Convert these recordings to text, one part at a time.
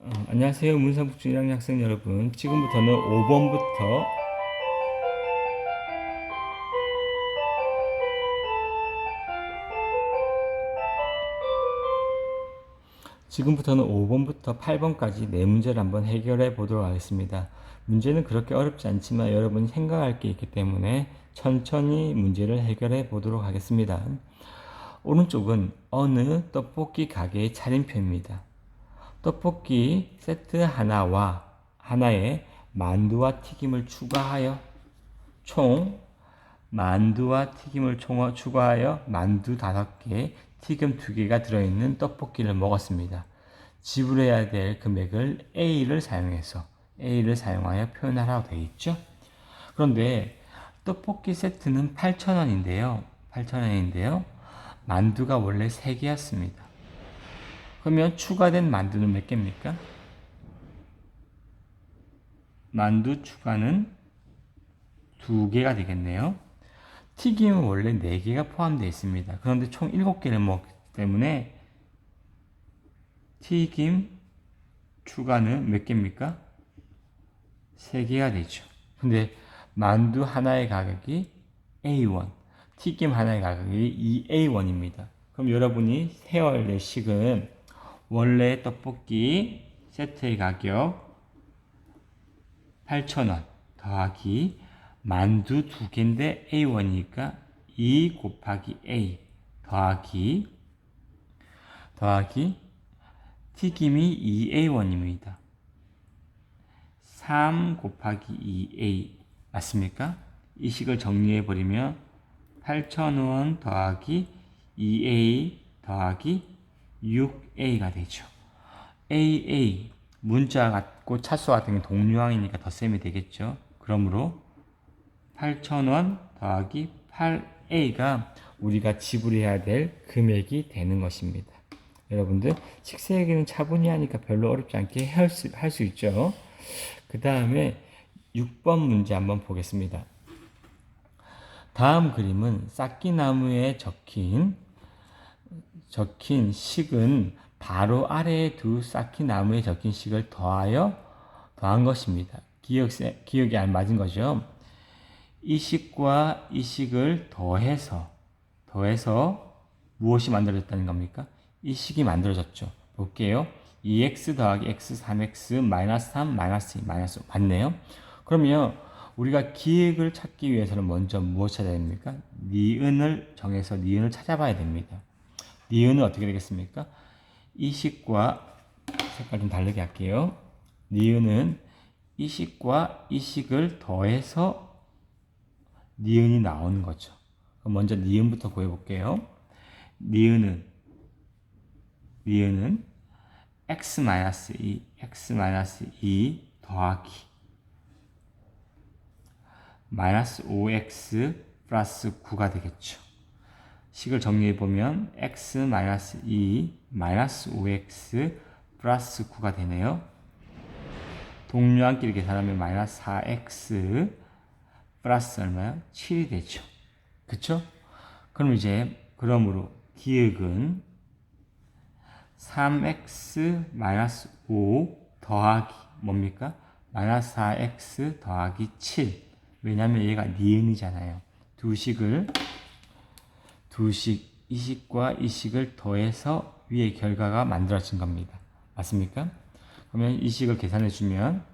안녕하세요. 문상북중 1학년 학생 여러분. 지금부터는 5번부터 8번까지 네 문제를 한번 해결해 보도록 하겠습니다. 문제는 그렇게 어렵지 않지만 여러분이 생각할 게 있기 때문에 천천히 문제를 해결해 보도록 하겠습니다. 오른쪽은 어느 떡볶이 가게의 차림표입니다. 떡볶이 세트 하나에 만두와 튀김을 추가하여 총 만두와 튀김을 추가하여 만두 5개, 튀김 2개가 들어있는 떡볶이를 먹었습니다. 지불해야 될 금액을 A를 사용하여 표현하라고 되어 있죠. 그런데 떡볶이 세트는 8,000원인데요. 만두가 원래 3개였습니다. 그러면 추가된 만두는 몇 개입니까? 만두 추가는 2개가 되겠네요. 튀김은 원래 4개가 포함되어 있습니다. 그런데 총 7개를 먹기 때문에 튀김 추가는 몇 개입니까? 3개가 되죠. 근데 만두 하나의 가격이 A1, 튀김 하나의 가격이 2A1입니다. 그럼 여러분이 세워야 될 식은 원래 떡볶이 세트의 가격 8,000원 더하기 만두 2개인데 A1이니까 2 곱하기 A 더하기 튀김이 2A1입니다. 3 곱하기 2A 맞습니까? 이 식을 정리해버리면 8,000원 더하기 2A 더하기 6A가 되죠. AA 문자 같고 차수 같은 게 동류항이니까 덧셈이 되겠죠. 그러므로 8,000원 더하기 8A가 우리가 지불해야 될 금액이 되는 것입니다. 여러분들 식세 얘기는 차분히 하니까 별로 어렵지 않게 할 수 있죠. 그 다음에 6번 문제 한번 보겠습니다. 다음 그림은 쌓기나무에 적힌 식은 바로 아래의 두 쌓기나무에 적힌 식을 더한 것입니다. 기억이 안 맞은 거죠. 이 식과 이 식을 더해서 무엇이 만들어졌다는 겁니까? 이 식이 만들어졌죠. 볼게요. 2x 더하기 x 3x 마이너스 3 마이너스 2 마이너스 5 맞네요. 그러면 우리가 기획을 찾기 위해서는 먼저 무엇 찾아야 됩니까? 니은을 정해서 니은을 찾아봐야 됩니다. 니은은 어떻게 되겠습니까? 이 식과 색깔 좀 다르게 할게요. 니은은 이 식과 이 식을 더해서 니은이 나오는 거죠. 그럼 먼저 니은부터 구해볼게요. 니은은 x-2 더하기 마이너스 5x 플러스 9가 되겠죠. 식을 정리해보면 x-2 마이너스 5x 플러스 9가 되네요. 동류항끼리 계산하면 마이너스 4x 플러스 얼마요? 7이 되죠. 그쵸? 그럼 그러므로 기억은 3x 마이너스 5 더하기 뭡니까? 마이너스 4x 더하기 7. 왜냐면 얘가 니은이잖아요. 이 식과 이 식을 더해서 위의 결과가 만들어진 겁니다. 맞습니까? 그러면 이 식을 계산해주면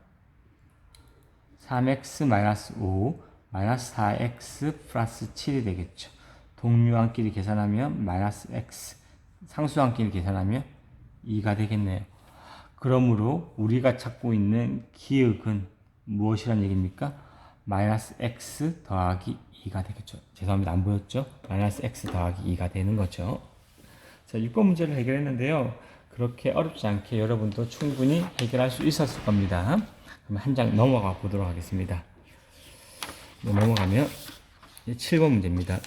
3x 마이너스 5 마이너스 4x 플러스 7이 되겠죠. 동류항끼리 계산하면 마이너스 x, 상수항끼리 계산하면 2가 되겠네요. 그러므로 우리가 찾고 있는 기억은 무엇이란 얘기입니까? 마이너스 x 더하기 2가 되겠죠. 죄송합니다. 안 보였죠? 마이너스 x 더하기 2가 되는 거죠. 자, 6번 문제를 해결했는데요. 그렇게 어렵지 않게 여러분도 충분히 해결할 수 있었을 겁니다. 그럼 한 장 넘어가 보도록 하겠습니다. 넘어가면 7번 문제입니다.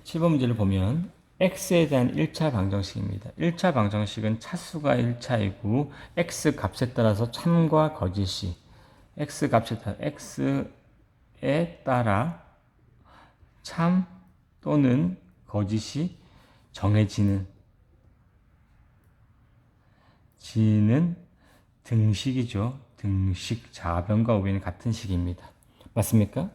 7번 문제를 보면 x에 대한 1차 방정식입니다. 1차 방정식은 차수가 1차이고 x 값에 따라서 참과 거짓이 x 값에 따라 x에 따라 참 또는 거짓이 정해지는 등식이죠. 등식, 좌변과 우변이 같은 식입니다. 맞습니까?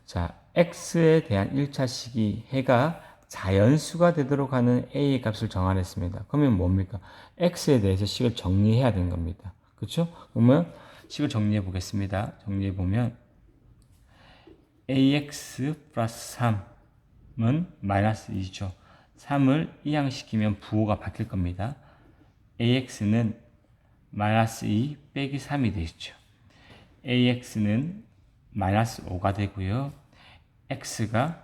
자, x에 대한 1차 식이 해가 자연수가 되도록 하는 a의 값을 정하랬습니다. 그러면 뭡니까? x에 대해서 식을 정리해야 되는 겁니다. 그렇죠? 그러면 식을 정리해 보겠습니다. 정리해 보면 ax 플러스 3은 마이너스 2죠. 3을 이항시키면 부호가 바뀔 겁니다. ax는 마이너스 2 빼기 3이 되죠. ax는 마이너스 5가 되고요. x가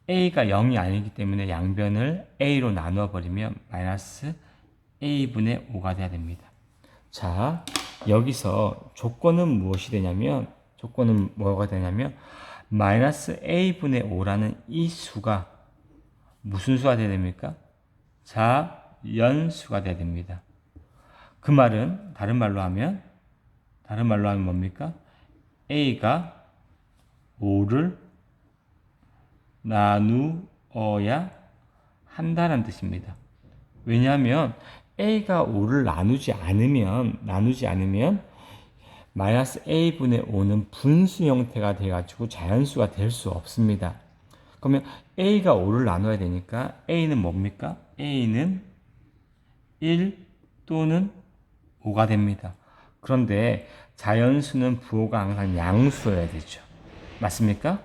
a가 0이 아니기 때문에 양변을 a로 나누어 버리면 마이너스 a분의 5가 돼야 됩니다. 자, 여기서 조건은 무엇이 되냐면 조건은 뭐가 되냐면 마이너스 a분의 5라는 이 수가 무슨 수가 돼야 됩니까? 자연수가 돼야 됩니다. 그 말은 다른 말로 하면 뭡니까? a가 5를 나누어야 한다는 뜻입니다. 왜냐하면 a가 5를 나누지 않으면 마이너스 a분의 5는 분수 형태가 돼가지고 자연수가 될 수 없습니다. 그러면 a가 5를 나눠야 되니까 a는 뭡니까? a는 1 또는 5가 됩니다. 그런데 자연수는 부호가 항상 양수여야 되죠. 맞습니까?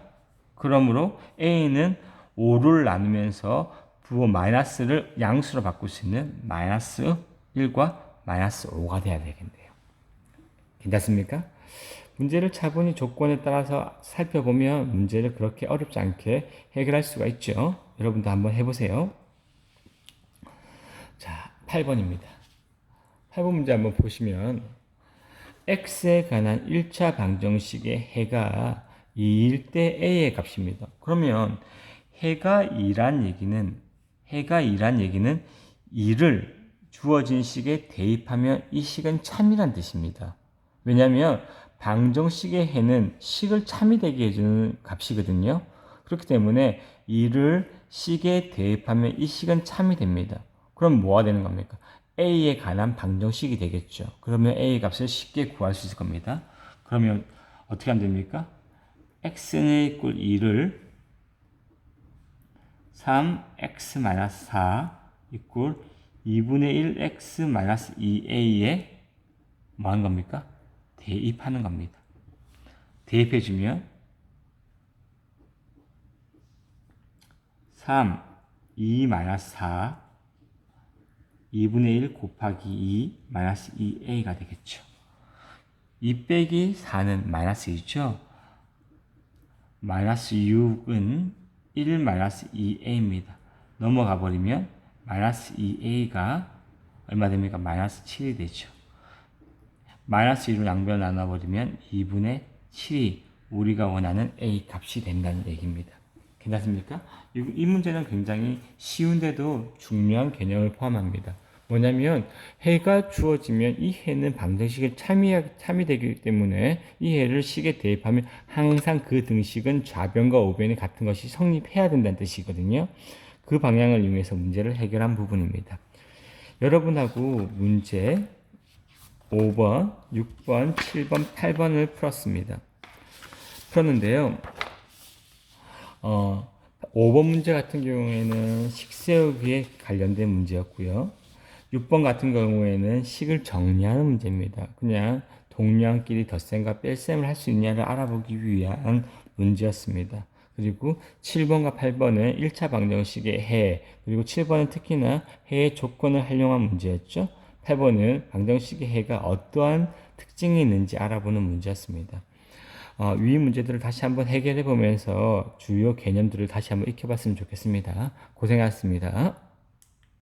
그러므로 a는 5를 나누면서 부호 마이너스를 양수로 바꿀 수 있는 마이너스 1과 마이너스 5가 돼야 되겠네요. 괜찮습니까? 문제를 차분히 조건에 따라서 살펴보면 문제를 그렇게 어렵지 않게 해결할 수가 있죠. 여러분도 한번 해보세요. 자, 8번입니다. 8번 문제 한번 보시면 x에 관한 1차 방정식의 해가 2일 때 a의 값입니다. 그러면 해가 2란 얘기는 2를 주어진 식에 대입하면 이 식은 참이란 뜻입니다. 왜냐하면 방정식의 해는 식을 참이 되게 해주는 값이거든요. 그렇기 때문에 2를 식에 대입하면 이 식은 참이 됩니다. 그럼 뭐가 되는 겁니까? a에 관한 방정식이 되겠죠. 그러면 a 값을 쉽게 구할 수 있을 겁니다. 그러면 어떻게 하면 됩니까? x는 equal 2를 3x-4 equal 2분의 1x-2a에 뭐 하는 겁니까? 대입하는 겁니다. 대입해주면 3, 2-4 2분의 1 곱하기 2 마이너스 2a가 되겠죠. 2 빼기 4는 마이너스 2죠. 마이너스 6은 1 마이너스 2a입니다. 넘어가 버리면 마이너스 2a가 얼마 됩니까? 마이너스 7이 되죠. 마이너스 2로 양변 나눠버리면 2분의 7이 우리가 원하는 a 값이 된다는 얘기입니다. 괜찮습니까? 이 문제는 굉장히 쉬운데도 중요한 개념을 포함합니다. 뭐냐면 해가 주어지면 이 해는 방정식에 참이되기 때문에 이 해를 식에 대입하면 항상 그 등식은 좌변과 우변이 같은 것이 성립해야 된다는 뜻이거든요. 그 방향을 이용해서 문제를 해결한 부분입니다. 여러분하고 문제 5번, 6번, 7번, 8번을 풀었는데요. 5번 문제 같은 경우에는 식 세우기에 관련된 문제였고요. 6번 같은 경우에는 식을 정리하는 문제입니다. 그냥 동류항끼리 덧셈과 뺄셈을 할 수 있냐를 알아보기 위한 문제였습니다. 그리고 7번과 8번은 1차 방정식의 해, 그리고 7번은 특히나 해의 조건을 활용한 문제였죠. 8번은 방정식의 해가 어떠한 특징이 있는지 알아보는 문제였습니다. 위 문제들을 다시 한번 해결해 보면서 주요 개념들을 다시 한번 익혀봤으면 좋겠습니다. 고생하셨습니다.